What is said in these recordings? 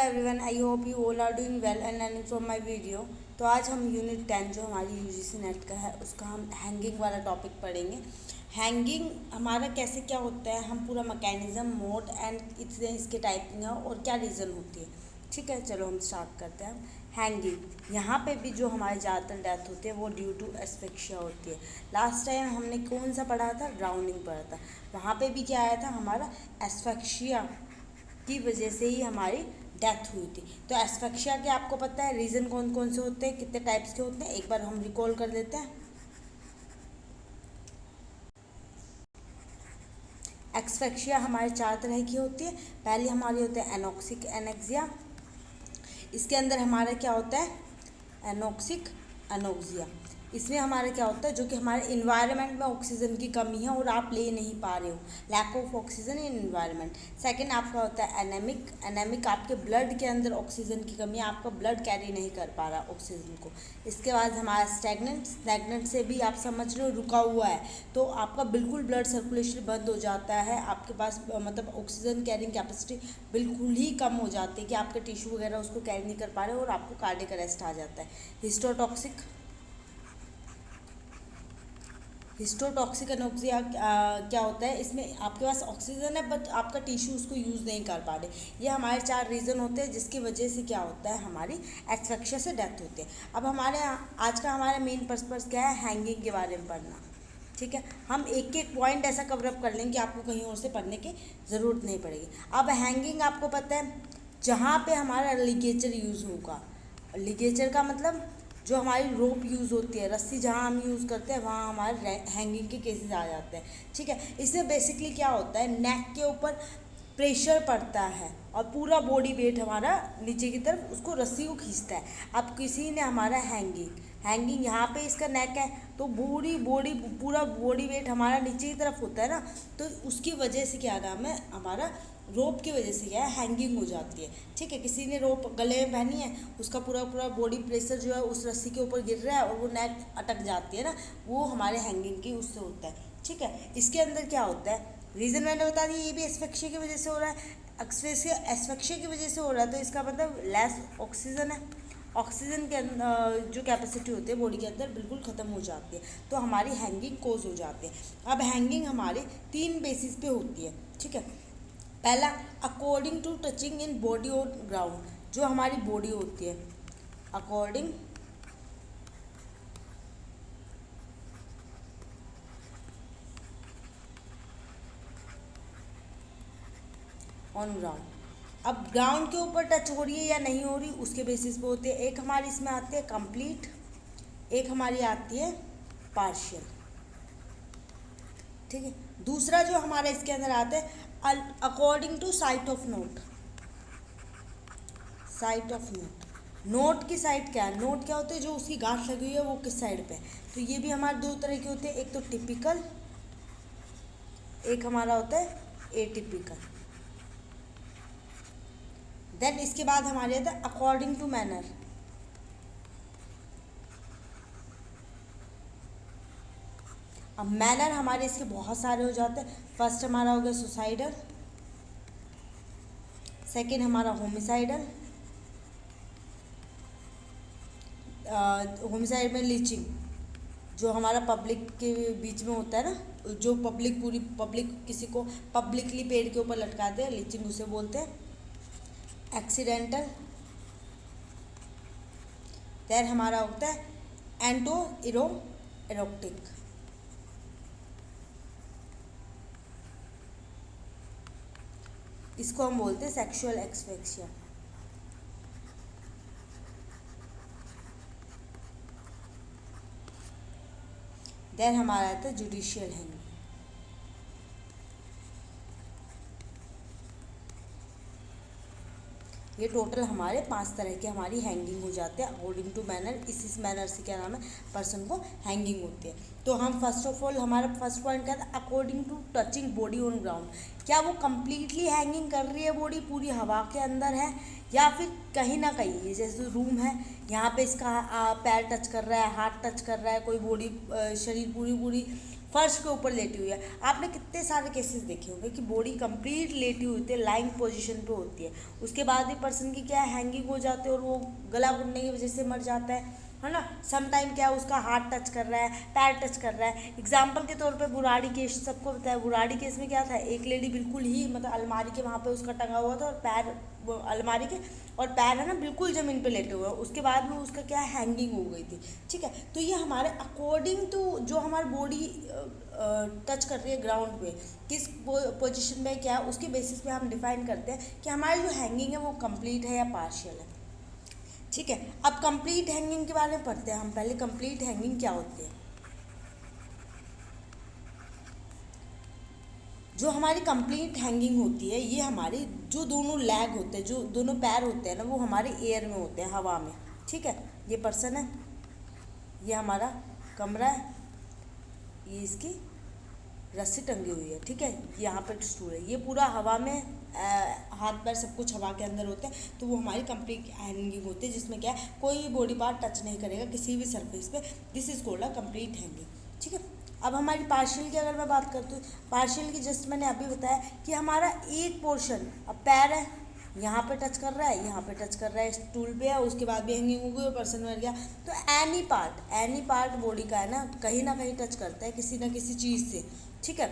Everyone, I hope you all are doing well and learning from my video. तो आज हम unit 10 जो हमारी यूजीसी नेट का है उसका हम हैंगिंग वाला टॉपिक पढ़ेंगे। हैंगिंग हमारा कैसे क्या होता है, हम पूरा मैकेनिज्म, मोड एंड इसके टाइपिंग है और क्या रीज़न होती है। ठीक है, चलो हम स्टार्ट करते हैं। हैंगिंग, यहाँ पे भी जो हमारे ज़्यादातर डेथ होती है वो ड्यू टू एस्फिक्सिया होती है। लास्ट टाइम हमने कौन सा पढ़ा था, ड्राउनिंग पढ़ा था। वहाँ पे भी क्या आया था, हमारा एस्फिक्सिया की वजह से ही हमारी डेथ हुई थी। तो एस्फिक्सिया के आपको पता है रीज़न कौन कौन से होते हैं, कितने टाइप्स के होते हैं, एक बार हम रिकॉल कर लेते हैं। एस्फिक्सिया हमारे 4 तरह की होती है। पहली हमारी होती है एनॉक्सिक एनेक्सिया। इसके अंदर हमारा क्या होता है, एनॉक्सिक एनोक्सिया। इसमें हमारा क्या होता है, जो कि हमारे इन्वायरमेंट में ऑक्सीजन की कमी है और आप ले नहीं पा रहे हो, lack of oxygen in environment. Second आपका होता है एनेमिक। एनेमिक आपके ब्लड के अंदर ऑक्सीजन की कमी है, आपका ब्लड कैरी नहीं कर पा रहा ऑक्सीजन को। इसके बाद हमारा स्टैग्नेंट। स्टैग्नेंट से भी आप समझ रहे हो रुका हुआ है, तो आपका बिल्कुल ब्लड सर्कुलेशन बंद हो जाता है, आपके पास मतलब ऑक्सीजन कैरिंग कैपेसिटी बिल्कुल ही कम हो जाती है कि आपके टिश्यू वगैरह उसको कैरी नहीं कर पा रहे और आपको कार्डियक अरेस्ट आ जाता है। हिस्टोटॉक्सिक। हिस्टोटॉक्सिक एनोक्सिया क्या होता है, इसमें आपके पास ऑक्सीजन है बट आपका टिश्यू उसको यूज़ नहीं कर पा रहे। ये हमारे 4 रीज़न होते हैं जिसकी वजह से क्या होता है, हमारी एस्फिक्सिया से डेथ होती है। अब हमारे आज का हमारा मेन पर्पस क्या है, हैंगिंग के बारे में पढ़ना। ठीक है, हम एक एक पॉइंट ऐसा कवरअप कर लेंगे, आपको कहीं और से पढ़ने की ज़रूरत नहीं पड़ेगी। अब हैंगिंग आपको पता है जहाँ पे हमारा लिगेचर यूज़ होगा। लिगेचर का मतलब जो हमारी रोप यूज़ होती है, रस्सी जहाँ हम यूज़ करते हैं वहाँ हमारे हैंगिंग के केसेस आ जाते हैं। ठीक है, इसमें बेसिकली क्या होता है, नेक के ऊपर प्रेशर पड़ता है और पूरा बॉडी वेट हमारा नीचे की तरफ उसको रस्सी को खींचता है। अब किसी ने हमारा हैंगिंग यहाँ पे इसका नेक है तो पूरा बॉडी वेट हमारा नीचे की तरफ होता है ना, तो उसकी वजह से क्या नाम है, हमारा रोप की वजह से क्या है, हैंगिंग हो जाती है। ठीक है, किसी ने रोप गले में पहनी है, उसका पूरा बॉडी प्रेशर जो है उस रस्सी के ऊपर गिर रहा है और वो नेक अटक जाती है ना, वो हमारे हैंगिंग की उससे होता है। ठीक है, इसके अंदर क्या होता है, रीज़न मैंने बता दिया, ये भी एस्फिक्सिया की वजह से हो रहा है। एस्फिक्सिया की वजह से हो रहा है तो इसका मतलब लेस ऑक्सीजन है, ऑक्सीजन के अंदर जो कैपेसिटी होती है बॉडी के अंदर बिल्कुल ख़त्म हो जाती है, तो हमारी हैंगिंग कोज हो जाती है। अब हैंगिंग हमारे 3 बेसिस पे होती है। ठीक है, पहला according to touching in body और ग्राउंड, जो हमारी बॉडी होती है अकॉर्डिंग ऑन ग्राउंड। अब ग्राउंड के ऊपर टच हो रही है या नहीं हो रही उसके बेसिस पे होती है। एक हमारी इसमें आती है कंप्लीट, एक हमारी आती है पार्शियल। ठीक है, दूसरा जो हमारा इसके अंदर आता है according to site of knot. Site of knot, knot की साइड क्या है, नोट क्या होते हैं जो उसकी गांठ लगी हुई है वो किस साइड पे है। तो ये भी हमारे 2 तरह के होते हैं, एक तो टिपिकल, एक हमारा होता है एटिपिकल। देन इसके बाद हमारे आता है अकॉर्डिंग टू मैनर। अब मैनर हमारे इसके बहुत सारे हो जाते हैं। फर्स्ट हमारा हो गया सुसाइडल, सेकंड हमारा होमिसाइडल, होमिसाइड में लीचिंग, जो हमारा पब्लिक के बीच में होता है ना, जो पूरी पब्लिक किसी को पब्लिकली पेड़ के ऊपर लटकाते हैं, लीचिंग उसे बोलते हैं। एक्सीडेंटल, देन हमारा होता है एंटो इरोक्टिक। इसको हम बोलते हैं सेक्सुअल एक्सफेक्सिया। देन हमारा आता है जुडिशियल हैंगिंग। ये टोटल हमारे 5 तरह के हमारी हैंगिंग हो जाते हैं अकॉर्डिंग टू मैनर। इस मैनर से क्या नाम है, पर्सन को हैंगिंग होती है। तो हम फर्स्ट ऑफ ऑल हमारा फर्स्ट पॉइंट क्या था, according to touching body on ground. क्या वो कम्प्लीटली हैंगिंग कर रही है, बॉडी पूरी हवा के अंदर है, या फिर कहीं ना कहीं, ये जैसे रूम है यहाँ पे इसका पैर टच कर रहा है, हाथ टच कर रहा है, कोई बॉडी शरीर पूरी फर्श के ऊपर लेटी हुई है। आपने कितने सारे केसेस देखे होंगे कि बॉडी कंप्लीट लेटी हुई होती है, लाइंग पोजीशन पे होती है, उसके बाद भी पर्सन की क्या है, हैंगिंग हो जाते हैं और वो गला घुटने की वजह से मर जाता है ना। सम टाइम क्या है, उसका हाथ टच कर रहा है, पैर टच कर रहा है। एग्जाम्पल के तौर पे बुराड़ी केस सबको पता है। बुराड़ी केस में क्या था, एक लेडी बिल्कुल ही मतलब अलमारी के वहाँ पे उसका टंगा हुआ था और पैर अलमारी के और पैर है ना बिल्कुल ज़मीन पे लेटे हुए, उसके बाद में उसका क्या हैंगिंग हो गई थी। ठीक है, तो ये हमारे अकॉर्डिंग टू जो हमारी बॉडी टच कर रही है ग्राउंड पे, किस पोजीशन में क्या है, उसके बेसिस पे हम डिफाइन करते हैं कि हमारी जो हैंगिंग है वो कंप्लीट है या पार्शियल है। ठीक है, अब कंप्लीट हैंगिंग के बारे में पढ़ते हैं हम। पहले कंप्लीट हैंगिंग क्या होती है। जो हमारी कंप्लीट हैंगिंग होती है, ये हमारी जो दोनों लेग होते हैं, जो दोनों पैर होते हैं ना, वो हमारे एयर में होते हैं, हवा में। ठीक है, ये पर्सन है, ये हमारा कमरा है, ये इसकी रस्सी टंगी हुई है। ठीक है, यहाँ पर स्टूल है, ये पूरा हवा में, हाथ पैर सब कुछ हवा के अंदर होते हैं। तो वो हमारी कंप्लीट हैंगिंग होती है, जिसमें क्या है, कोई भी बॉडी पार्ट टच नहीं करेगा किसी भी सरफेस पे। This is called a complete hanging. ठीक है, अब हमारी पार्शियल की अगर मैं बात करती हूँ, पार्शियल की जस्ट मैंने अभी बताया कि हमारा एक पोर्शन, अब पैर है, यहाँ पे टच कर रहा है, यहाँ पे टच कर रहा है, स्टूल पे है, उसके बाद भी हैंगिंग हो गई और पर्सन मर गया। तो एनी पार्ट बॉडी का है ना कहीं टच करता है किसी ना किसी चीज़ से। ठीक है,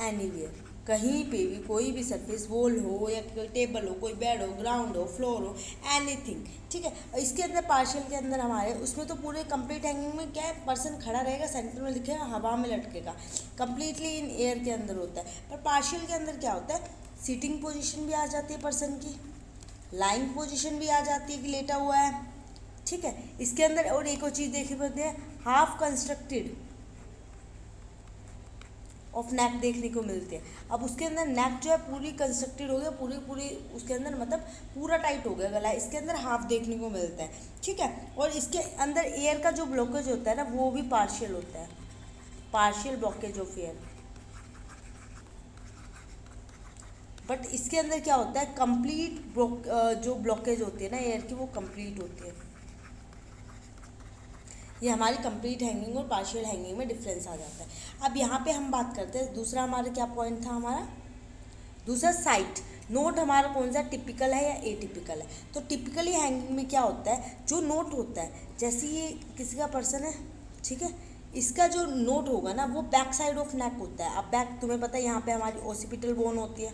एनीवेयर, कहीं पे भी कोई भी सरफेस, वॉल हो या कोई टेबल हो, कोई बेड हो, ग्राउंड हो, फ्लोर हो, एनीथिंग। ठीक है, इसके अंदर पार्शियल के अंदर हमारे उसमें तो पूरे कंप्लीट हैंगिंग में क्या है, पर्सन खड़ा रहेगा, सेंटर में लिखेगा, हवा में लटकेगा, कंप्लीटली इन एयर के अंदर होता है। पर पार्शियल के अंदर क्या होता है, सीटिंग पोजीशन भी आ जाती है पर्सन की, लाइंग पोजीशन भी आ जाती है कि लेटा हुआ है। ठीक है, इसके अंदर और एक और चीज़ देखी पड़ती है, हाफ कंस्ट्रक्टेड ऑफ नेक देखने को मिलती है। अब उसके अंदर नेक जो है पूरी कंस्ट्रक्टेड हो गया, पूरी उसके अंदर मतलब पूरा टाइट हो गया गला, इसके अंदर हाफ देखने को मिलता है। ठीक है, और इसके अंदर एयर का जो ब्लॉकेज होता है ना, वो भी पार्शियल होता है, partial blockage of air. But इसके अंदर क्या होता है, कंप्लीट जो ब्लॉकेज होती है ना एयर की, वो कंप्लीट होती है। ये हमारी कंप्लीट हैंगिंग और पार्शियल हैंगिंग में डिफरेंस आ जाता है। अब यहाँ पे हम बात करते हैं, दूसरा हमारा क्या पॉइंट था, हमारा दूसरा साइट नोट हमारा कौन सा, टिपिकल है या एटिपिकल है। तो टिपिकली हैंगिंग में क्या होता है, जो नोट होता है, जैसे ये किसी का पर्सन है, ठीक है, इसका जो नोट होगा ना वो बैक साइड ऑफ नेक होता है। अब बैक तुम्हें पता है, यहाँ पे हमारी ओसिपिटल बोन होती है,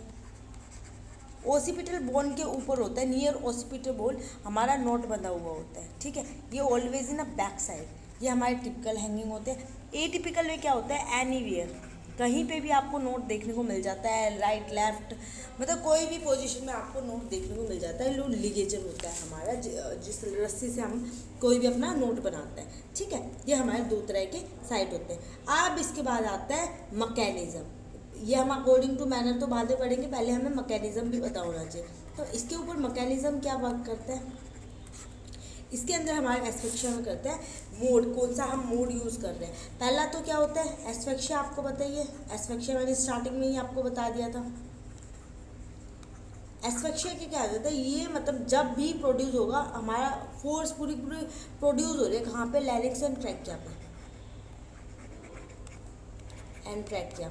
ओसिपिटल बोन के ऊपर होता है, नियर ओसिपिटल बोन हमारा नोट बंधा हुआ होता है। ठीक है, ये always in a back side, ये हमारे टिपिकल हैंगिंग होते हैं। एटिपिकल में क्या होता है, एनीवेयर, कहीं पे भी आपको नोट देखने को मिल जाता है, राइट लेफ्ट, मतलब कोई भी पोजीशन में आपको नोट देखने को मिल जाता है। लो लिगेचर होता है हमारा, जिस रस्सी से हम कोई भी अपना नोट बनाते हैं। ठीक है, ये हमारे दो तरह के साइट होते हैं। अब इसके बाद आता है मैकेनिज्म, ये हम अकॉर्डिंग टू मैनर तो बाद में पढ़ेंगे, पहले हमें मैकेनिज्म भी पता होना चाहिए। तो इसके ऊपर मैकेनिज्म क्या वर्क करता है, इसके अंदर हमारे एस्फिक्सिया में करते हैं मोड, कौन सा हम मोड यूज़ कर रहे हैं। पहला तो क्या होता है एस्फिक्सिया, आपको बताइए, एस्फिक्सिया मैंने स्टार्टिंग में ही आपको बता दिया था। एस्फिक्सिया के क्या होता है, ये मतलब जब भी प्रोड्यूस होगा, हमारा फोर्स पूरी प्रोड्यूस हो रही है कहाँ पे, लैरिंक्स एंड ट्रैकिया पे, एंड ट्रैकिया,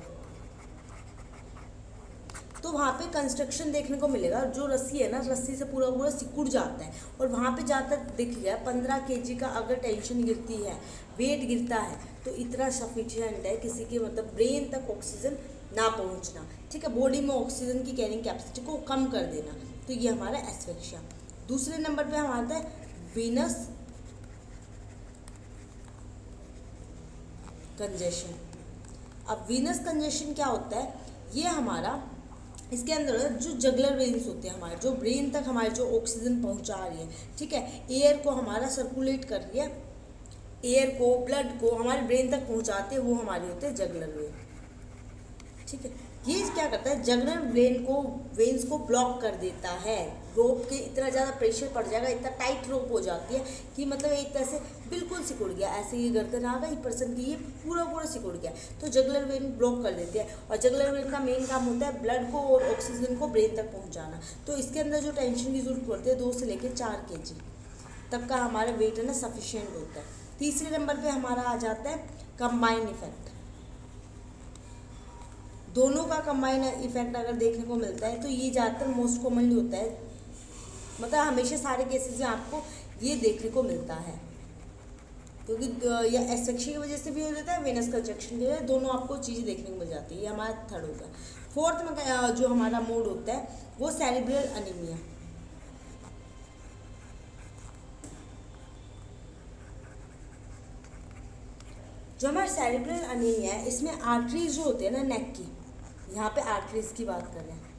तो वहाँ पे कंस्ट्रक्शन देखने को मिलेगा। जो रस्सी है ना, रस्सी से पूरा सिकुड़ जाता है और वहाँ पे जहाँ तक दिख गया 15 kg का अगर टेंशन गिरती है, वेट गिरता है, तो इतना सफिशिएंट है किसी के मतलब ब्रेन तक ऑक्सीजन ना पहुँचना। ठीक है, बॉडी में ऑक्सीजन की कैरिंग कैपेसिटी को कम कर देना, तो ये हमारा एस्फिक्सिया। दूसरे नंबर पर हमारा आता है वीनस कंजेशन। अब वीनस कंजेशन क्या होता है, ये हमारा इसके अंदर जो जगलर वेन्स होते हैं हमारे, जो ब्रेन तक हमारे जो ऑक्सीजन पहुंचा रही है, ठीक है, एयर को हमारा सर्कुलेट कर रही है, एयर को, ब्लड को हमारे ब्रेन तक पहुंचाते हैं, वो हमारे होते हैं जगलर वेन। ठीक है, ये क्या करता है, जगलर वेन्स को ब्लॉक कर देता है। रोप के इतना ज़्यादा प्रेशर पड़ जाएगा, इतना टाइट रोप हो जाती है कि मतलब एक तरह से बिल्कुल सिकुड़ गया, ऐसे ये गर्दन आ गई पर्सन की, ये पूरा सिकुड़ गया, तो जगलर वेन ब्लॉक कर देती है। और जगलर वेन का मेन काम होता है ब्लड को और ऑक्सीजन को ब्रेन तक पहुँचाना। तो इसके अंदर जो टेंशन की जरूरत पड़ती है 2 से लेकर 4 kg तक का हमारा वेट है ना सफिशिएंट होता है। तीसरे नंबर पे हमारा आ जाता है कंबाइन इफेक्ट। दोनों का कंबाइन इफेक्ट अगर देखने को मिलता है तो ये ज़्यादातर मोस्ट कॉमनली होता है, मतलब हमेशा सारे केसेस में आपको ये देखने को मिलता है, क्योंकि या एसेक्शन की वजह से भी हो जाता है, वेनस कंस्ट्रक्शन की वजह से, दोनों आपको चीज़ें देखने को मिल जाती है। ये हमारा थर्ड होगा। फोर्थ में जो हमारा मोड होता है वो सेरेब्रल अनीमिया। जो हमारा सेरेब्रल अनीमिया है इसमें आर्टरीज जो होते हैं ना नेक की, यहाँ पे आर्टरीज की बात कर रहे हैं,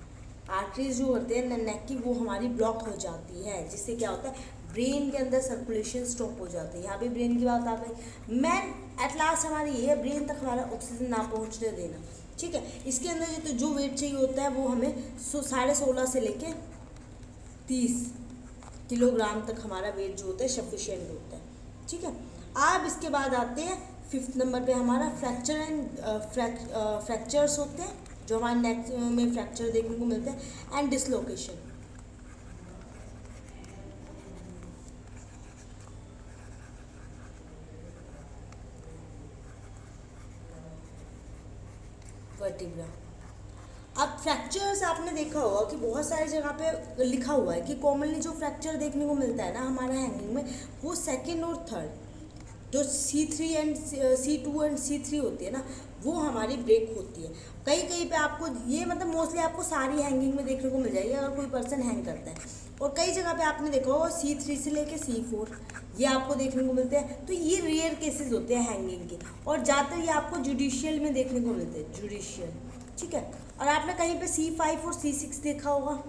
आर्टरीज जो होते हैं नेक की वो हमारी ब्लॉक हो जाती है, जिससे क्या होता है ब्रेन के अंदर सर्कुलेशन स्टॉप हो जाती है। यहाँ पे ब्रेन की बात आ गई। मैन एट लास्ट हमारी ये है ब्रेन तक हमारा ऑक्सीजन ना पहुँचने देना, ठीक है। इसके अंदर जो वेट चाहिए होता है वो हमें 16.5 से लेके 30 किलोग्राम तक हमारा वेट जो होता है सफिशिएंट होता है, ठीक है। अब इसके बाद आते हैं फिफ्थ नंबर पे हमारा फ्रैक्चर एंड फ्रैक्चर्स होते हैं, जो हमारे नेक में फ्रैक्चर देखने को मिलते हैं, एंड डिसलोकेशन। वर्टिब्रा। अब फ्रैक्चर्स आपने देखा होगा कि बहुत सारी जगह पे लिखा हुआ है कि कॉमनली जो फ्रैक्चर देखने को मिलता है ना हमारा हैंगिंग में, वो सेकंड और थर्ड जो C3 and C2 and C3 होती है ना, वो हमारी ब्रेक होती है। कहीं कहीं पे आपको ये मतलब मोस्टली आपको सारी हैंगिंग में देखने को मिल जाएगी अगर कोई पर्सन हैंग करता है, और कई जगह पे आपने देखा होगा C3 से लेके C4 ये आपको देखने को मिलते हैं। तो ये रेयर केसेस होते हैं हैंगिंग के, और ज़्यादातर ये आपको जुडिशियल में देखने को मिलते हैं, जुडिशियल, ठीक है। और आपने कहीं पे C5 और C6 देखा होगा,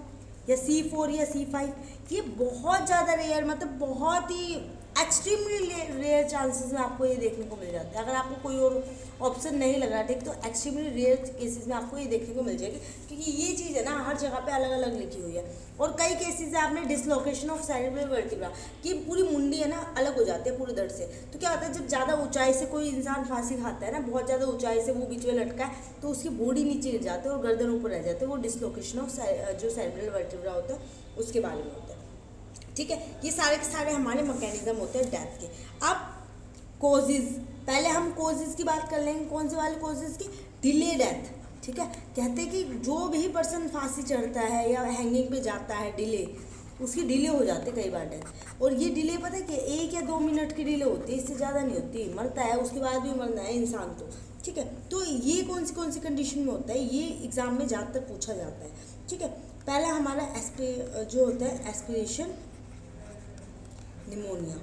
या C4 या C5, ये बहुत ज़्यादा रेयर, मतलब बहुत ही एक्सट्रीमली रेयर चांसेस में आपको ये देखने को मिल जाता है। अगर आपको कोई और ऑप्शन नहीं लग रहा ठीक, तो एक्सट्रीमली रेयर केसेस में आपको ये देखने को मिल जाएगी, क्योंकि ये चीज़ है ना हर जगह पे अलग अलग लिखी हुई है। और कई केसेस है आपने डिसलोकेशन ऑफ सेरेब्रल वर्टिब्रा की, पूरी मुंडी है ना अलग हो जाती है पूरे दर्द से। तो क्या होता है जब ज़्यादा ऊंचाई से कोई इंसान फांसी खाता है ना, बहुत ज़्यादा ऊंचाई से वो बीच में लटका है, तो उसकी बॉडी नीचे गिर जाती है और गर्दन ऊपर रह जाती है, वो डिसलोकेशन ऑफ जो सेरेब्रल वर्टिब्रा होता है उसके बारे में होता है, ठीक है। ये सारे के सारे हमारे मैकेनिज्म होते हैं डेथ के। अब कोजेज, पहले हम कोजेज की बात कर लेंगे। कौन से वाले कोजेज की? डिले डेथ, ठीक है। कहते हैं कि जो भी पर्सन फांसी चढ़ता है या हैंगिंग पे जाता है, डिले उसकी डिले हो जाती है कई बार डेथ। और ये डिले पता है कि 1 या 2 मिनट की डिले होती है, इससे ज़्यादा नहीं होती। मरता है उसके बाद भी मरना है इंसान तो, ठीक है। तो ये कौन सी कंडीशन में होता है, ये एग्जाम में ज़्यादातर पूछा जाता है, ठीक है। पहला हमारा जो होता है एस्पिरेशन निमोनिया।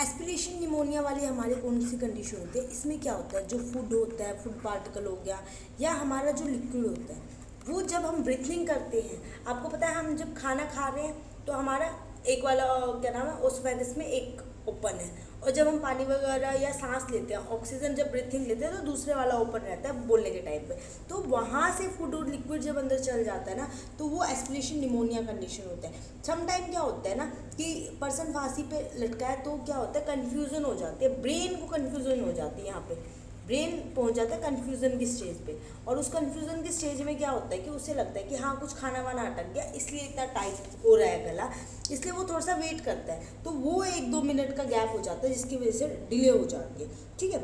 एस्पिरेशन निमोनिया वाली हमारी कौन सी कंडीशन होती है? इसमें क्या होता है, जो फूड होता है, फूड पार्टिकल हो गया या हमारा जो लिक्विड होता है, वो जब हम ब्रीथिंग करते हैं, आपको पता है हम जब खाना खा रहे हैं तो हमारा एक वाला क्या नाम है ओसोफेगस में एक ओपन है, और जब हम पानी वगैरह या सांस लेते हैं, ऑक्सीजन जब ब्रीथिंग लेते हैं तो दूसरे वाला ओपन रहता है बोलने के टाइम पे। तो वहाँ से फूड और लिक्विड जब अंदर चल जाता है ना, तो वो एस्पिरेशन निमोनिया कंडीशन होता है। समटाइम क्या होता है ना कि पर्सन फांसी पे लटका है, तो क्या होता है कन्फ्यूज़न हो जाती है, ब्रेन को कन्फ्यूज़न हो जाती है, यहाँ पे ब्रेन पहुंच जाता है कन्फ्यूज़न की स्टेज पे। और उस कन्फ्यूज़न की स्टेज में क्या होता है कि उसे लगता है कि हाँ कुछ खाना वाना अटक गया, इसलिए इतना टाइट हो रहा है गला, इसलिए वो थोड़ा सा वेट करता है, तो वो 1-2 मिनट का गैप हो जाता है, जिसकी वजह से डिले हो जाती है, ठीक है।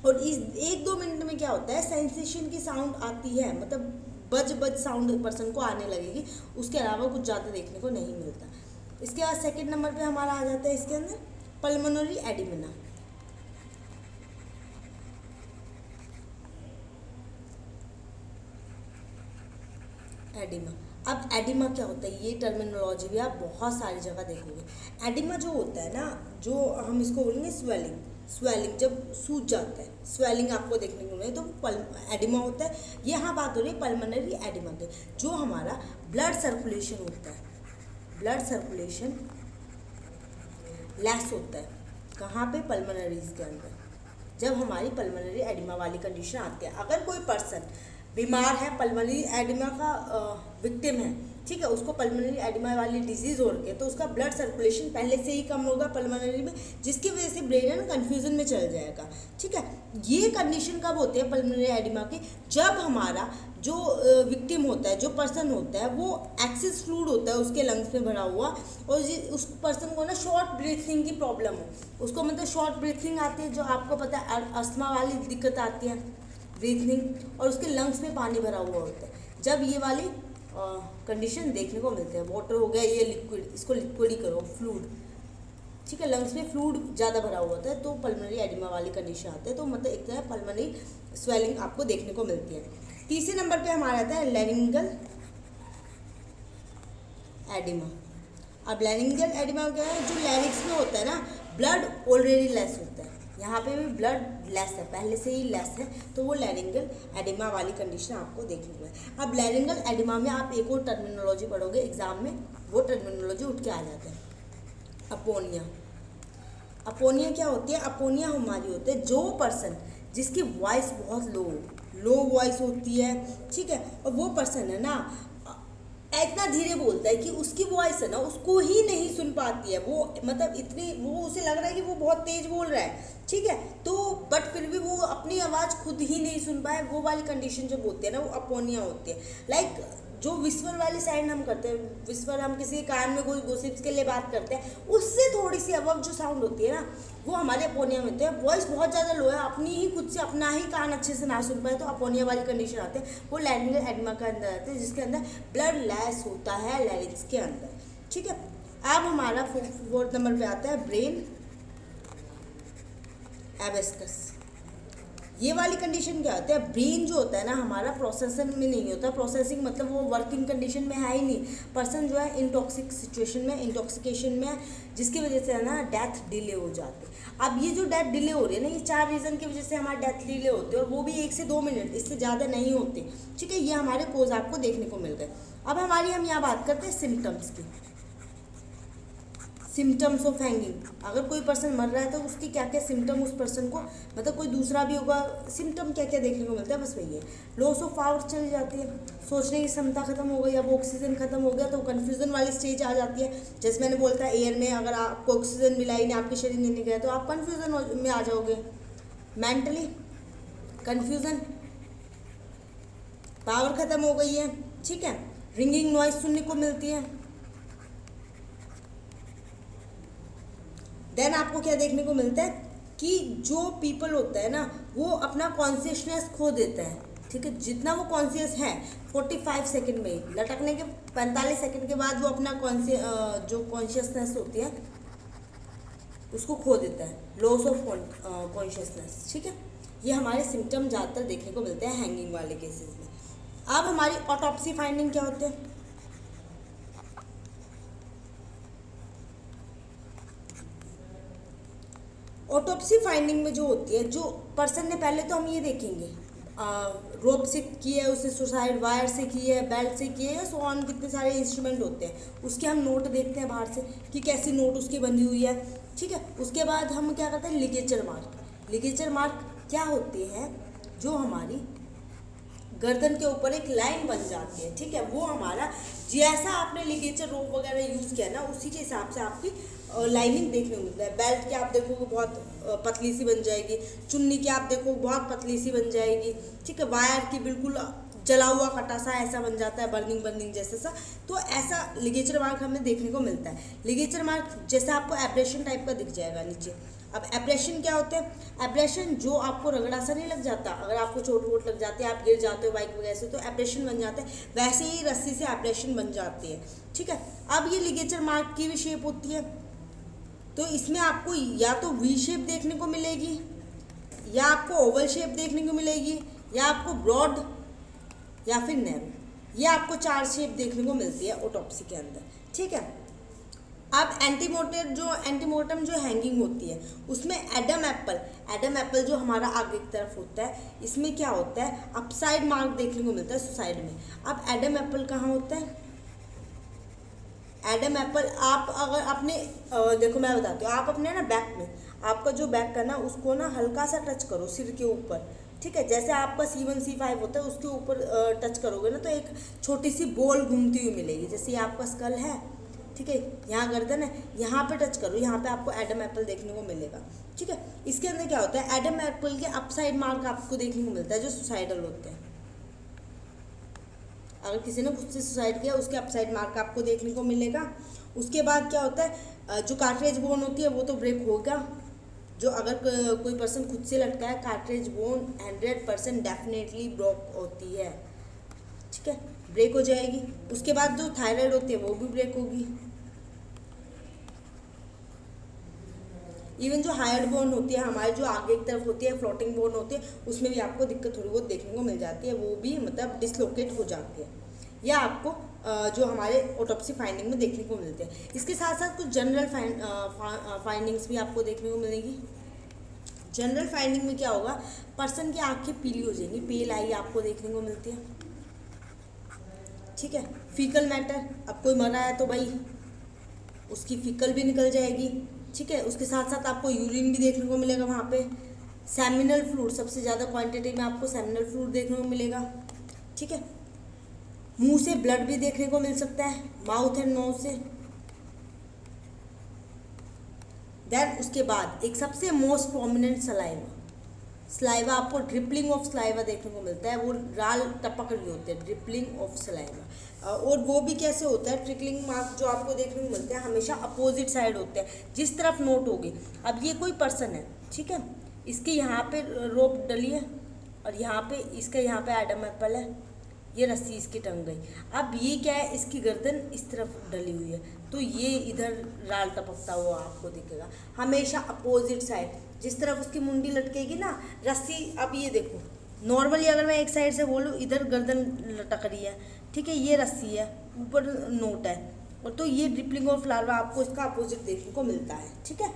और इस 1-2 मिनट में क्या होता है सेंसेशन की साउंड आती है, मतलब बज साउंड पर्सन को आने लगेगी, उसके अलावा कुछ ज़्यादा देखने को नहीं मिलता। इसके बाद सेकेंड नंबर पर हमारा आ जाता है इसके अंदर पल्मोनरी एडिमिना। एडिमा। अब एडिमा क्या होता है, ये टर्मिनोलॉजी भी आप बहुत सारी जगह देखोगे। एडिमा जो होता है ना, जो हम इसको बोलेंगे स्वेलिंग जब सूज जाता है, स्वेलिंग आपको देखने को मिले तो एडिमा होता है। ये हाँ बात हो रही है पल्मोनरी एडिमा की, जो हमारा ब्लड सर्कुलेशन होता है, ब्लड सर्कुलेशन लेस होता है, कहाँ पे? पल्मोनरीज के अंदर, जब हमारी पल्मोनरी एडिमा वाली कंडीशन आती है। अगर कोई पर्सन बीमार है, पल्मोनरी एडिमा का विक्टिम है, ठीक है, उसको पल्मोनरी एडिमा वाली डिजीज़ हो रही है, तो उसका ब्लड सर्कुलेशन पहले से ही कम होगा पल्मोनरी में, जिसकी वजह से ब्रेन है ना कन्फ्यूजन में चल जाएगा। ठीक है, ये कंडीशन कब होती है पल्मोनरी एडिमा की, जब हमारा जो विक्टिम होता है, जो पर्सन होता है, वो एक्सेस फ्लूइड होता है उसके लंग्स में भरा हुआ, और उस पर्सन को ना शॉर्ट ब्रीथिंग की प्रॉब्लम हो, उसको मतलब शॉर्ट ब्रीथिंग आती है, जो आपको पता है अस्थमा वाली दिक्कत आती है ब्रीथिंग, और उसके लंग्स में पानी भरा हुआ होता है। जब ये वाली कंडीशन देखने को मिलते हैं, वाटर हो गया ये लिक्विड, इसको लिक्विड ही करो, फ्लूइड, ठीक है, लंग्स में फ्लूइड ज़्यादा भरा हुआ होता है, तो पल्मोनरी एडिमा वाली कंडीशन आते हैं, तो मतलब एक तरह पल्मोनरी स्वेलिंग आपको देखने को मिलती है। तीसरे नंबर पे हमारा आता है लैरिंगल एडिमा। अब लैरिंगल एडिमा क्या है, जो लैरिक्स में होता है ना, ब्लड ऑलरेडी लेस होता है, यहाँ पे भी ब्लड लेस है, पहले से ही लेस है, तो वो लैरिंगल एडिमा वाली कंडीशन आपको देखने को है। अब लैरिंगल एडिमा में आप एक और टर्मिनोलॉजी पढ़ोगे एग्जाम में, वो टर्मिनोलॉजी उठ के आ जाता है, अपोनिया। अपोनिया क्या होती है, अपोनिया हमारी होती है जो पर्सन जिसकी वॉइस बहुत लो वॉइस होती है, ठीक है, और वो पर्सन है ना इतना धीरे बोलता है कि उसकी वॉइस है ना उसको ही नहीं सुन पाती है, वो मतलब इतनी, वो उसे लग रहा है कि वो बहुत तेज बोल रहा है, ठीक है, तो बट फिर भी वो अपनी आवाज़ खुद ही नहीं सुन पाए, वो वाली कंडीशन जब होती है ना, वो अपोनिया होती है। लाइक जो विस्पर वाली साइड हम करते हैं, विस्पर हम किसी कान में कोई गोसिप्स के लिए बात करते हैं, उससे थोड़ी सी अबव जो साउंड होती है ना, वो हमारे अपोनिया में होते हैं। वॉइस बहुत ज़्यादा लो है, अपनी ही खुद से अपना ही कान अच्छे से ना सुन पाए, तो अपोनिया वाली कंडीशन आते हैं, वो लैरिंगल एडिमा के अंदर आते हैं, जिसके अंदर ब्लड लेस होता है लैरिंग्स के अंदर। ठीक है, अब हमारा 4th नंबर पे आता है ब्रेन एबेस्कस। ये वाली कंडीशन क्या होता है, ब्रेन जो होता है ना हमारा प्रोसेसर में नहीं होता, प्रोसेसिंग मतलब वो वर्किंग कंडीशन में है ही नहीं, पर्सन जो है इंटॉक्सिक सिचुएशन में, इंटॉक्सिकेशन में है, जिसकी वजह से है ना डेथ डिले हो जाती है। अब ये जो डेथ डिले हो रही है ना, ये 4 रीज़न की वजह से हमारा डेथ डिले होते हैं, और वो भी 1 से 2 मिनट, इससे ज़्यादा नहीं होते। ठीक है, ये हमारे कोज आपको देखने को मिल गए। अब हम यहाँ बात करते हैं सिम्टम्स की, सिम्टम्स ऑफ हैंगिंग। अगर कोई पर्सन मर रहा है तो उसकी क्या क्या सिम्टम उस पर्सन को, मतलब कोई दूसरा भी होगा, सिम्टम क्या क्या देखने को मिलता है, बस वही है। लॉस ऑफ पावर चली जाती है, सोचने की क्षमता खत्म हो गई, अब ऑक्सीजन खत्म हो गया तो कन्फ्यूजन वाली स्टेज आ जाती है। जैसे मैंने बोलता है एयर में अगर आपको ऑक्सीजन मिला ही नहीं, आपके शरीर में नहीं गया, तो आप कन्फ्यूजन में आ जाओगे, मेंटली कन्फ्यूजन, पावर खत्म हो गई है, ठीक है, रिंगिंग नॉइज सुनने को मिलती है। देन आपको क्या देखने को मिलता है कि जो पीपल होता है ना वो अपना कॉन्शियसनेस खो देता है। ठीक है, जितना वो कॉन्शियस है 45 सेकंड में, लटकने के 45 सेकंड के बाद वो अपना जो कॉन्शियसनेस होती है उसको खो देता है, लॉस ऑफ कॉन्शियसनेस। ठीक है, ये हमारे सिम्टम ज़्यादातर देखने को मिलते हैं हैंगिंग वाले केसेस में। अब हमारी ऑटोप्सी फाइंडिंग क्या होते हैं, ऑटोप्सी फाइंडिंग में जो होती है, जो पर्सन ने, पहले तो हम ये देखेंगे रोप से की है उसने सुसाइड, वायर से की है, बेल्ट से की है, या सो ऑन कितने सारे इंस्ट्रूमेंट होते हैं, उसके हम नोट देखते हैं बाहर से कि कैसी नोट उसकी बनी हुई है। ठीक है, उसके बाद हम क्या करते हैं, लिगेचर मार्क। लिगेचर मार्क क्या होते हैं, जो हमारी गर्दन के ऊपर एक लाइन बन जाती है। ठीक है, वो हमारा जैसा आपने लिगेचर रोप वगैरह यूज़ किया ना, उसी के हिसाब से आपकी लाइनिंग देखने को मिलता है। बेल्ट की आप देखोगे बहुत पतली सी बन जाएगी, चुन्नी की आप देखो बहुत पतली सी बन जाएगी। ठीक है, वायर की बिल्कुल जला हुआ कटा सा ऐसा बन जाता है, बर्निंग जैसा सा। तो ऐसा लिगेचर मार्क हमें देखने को मिलता है। लिगेचर मार्क जैसा आपको एब्रेशन टाइप का दिख जाएगा नीचे। अब एब्रेशन क्या होते हैं, एब्रेशन जो आपको रगड़ा सा नहीं लग जाता, अगर आपको चोट वोट लग जाती है, आप गिर जाते हो बाइक वगैरह से, तो एब्रेशन बन जाते हैं, वैसे ही रस्सी से एब्रेशन बन जाती है। ठीक है, अब ये लिगेचर मार्क की भी शेप होती है, तो इसमें आपको या तो वी शेप देखने को मिलेगी, या आपको ओवल शेप देखने को मिलेगी, या आपको ब्रॉड, या फिर नैरो। ये आपको 4 शेप देखने को मिलती है ऑटोप्सी के अंदर। ठीक है, अब एंटीमोर्टम जो हैंगिंग होती है उसमें एडम एप्पल जो हमारा आगे की तरफ होता है, इसमें क्या होता है, अपसाइड मार्क देखने को मिलता है सुसाइड में। अब एडम एप्पल कहाँ होता है, एडम एप्पल आप अगर अपने देखो मैं बताती हूँ, आप अपने ना बैक में, आपका जो बैक का ना उसको ना हल्का सा टच करो सिर के ऊपर, ठीक है। जैसे आपका C1 C5 होता है, उसके ऊपर टच करोगे ना तो एक छोटी सी बॉल घूमती हुई मिलेगी। जैसे ये आपका स्कल है, ठीक है, यहाँ गर्दन है, यहाँ पे टच करो, यहाँ पे आपको एडम एप्पल देखने को मिलेगा। ठीक है। इसके अंदर क्या होता है, एडम एप्पल के अपसाइड मार्क आपको देखने को मिलता है जो सुसाइडल होते हैं। अगर किसी ने खुद से सुसाइड किया उसके अपसाइड मार्क आपको देखने को मिलेगा। उसके बाद क्या होता है, जो कार्ट्रिज बोन होती है वो तो ब्रेक होगा। जो अगर कोई पर्सन खुद से लटका है, कार्ट्रिज बोन 100% डेफिनेटली ब्रेक होती है। ठीक है, ब्रेक हो जाएगी। उसके बाद जो थायराइड होती है वो भी ब्रेक होगी। इवन जो हायर्ड बोन होती है हमारी, जो आगे की तरफ होती है, फ्लोटिंग बोन होती है, उसमें भी आपको दिक्कत थोड़ी बहुत देखने को मिल जाती है, वो भी मतलब डिसलोकेट हो जाती है, या आपको जो हमारे ऑटोप्सी फाइंडिंग में देखने को मिलते हैं। इसके साथ साथ कुछ जनरल फाइंडिंग्स भी आपको देखने को मिलेगी। जनरल फाइंडिंग में क्या होगा, पर्सन की आंखें पीली हो जाएंगी, पेल आई आपको देखने को मिलती है। ठीक है। फीकल मैटर, अब कोई मरा है तो भाई उसकी फीकल भी निकल जाएगी। ठीक है। उसके साथ साथ आपको यूरिन भी देखने को मिलेगा वहाँ पे। सेमिनल फ्लूइड, सबसे ज़्यादा क्वांटिटी में आपको सेमिनल फ्लूइड देखने को मिलेगा। ठीक है। मुंह से ब्लड भी देखने को मिल सकता है, माउथ एंड नोज से। देन उसके बाद एक सबसे मोस्ट प्रोमिनेंट सलाइवा आपको ड्रिपलिंग ऑफ सलाइवा देखने को मिलता है। वो लाल टपक रही होते हैं, ड्रिपलिंग ऑफ सलाइवा। और वो भी कैसे होता है, ट्रिकलिंग मार्क जो आपको देखने को मिलते हैं हमेशा अपोजिट साइड होते हैं, जिस तरफ नोट होगी। अब ये कोई पर्सन है, ठीक है, इसके यहाँ पे रोप डली है और यहाँ पे इसका यहाँ पे एडम एप्पल है, ये रस्सी इसकी टंग गई। अब ये क्या है, इसकी गर्दन इस तरफ डली हुई है, तो ये इधर लाल टपकता हुआ आपको दिखेगा हमेशा अपोजिट साइड। जिस तरफ उसकी मुंडी लटकेगी ना रस्सी, अब ये देखो नॉर्मली अगर मैं एक साइड से बोलूँ, इधर गर्दन लटक रही है, ठीक है, ये रस्सी है, ऊपर नोट है, और तो ये ड्रिपलिंग ऑफ लार्वा आपको इसका अपोजिट देखने को मिलता है। ठीक है।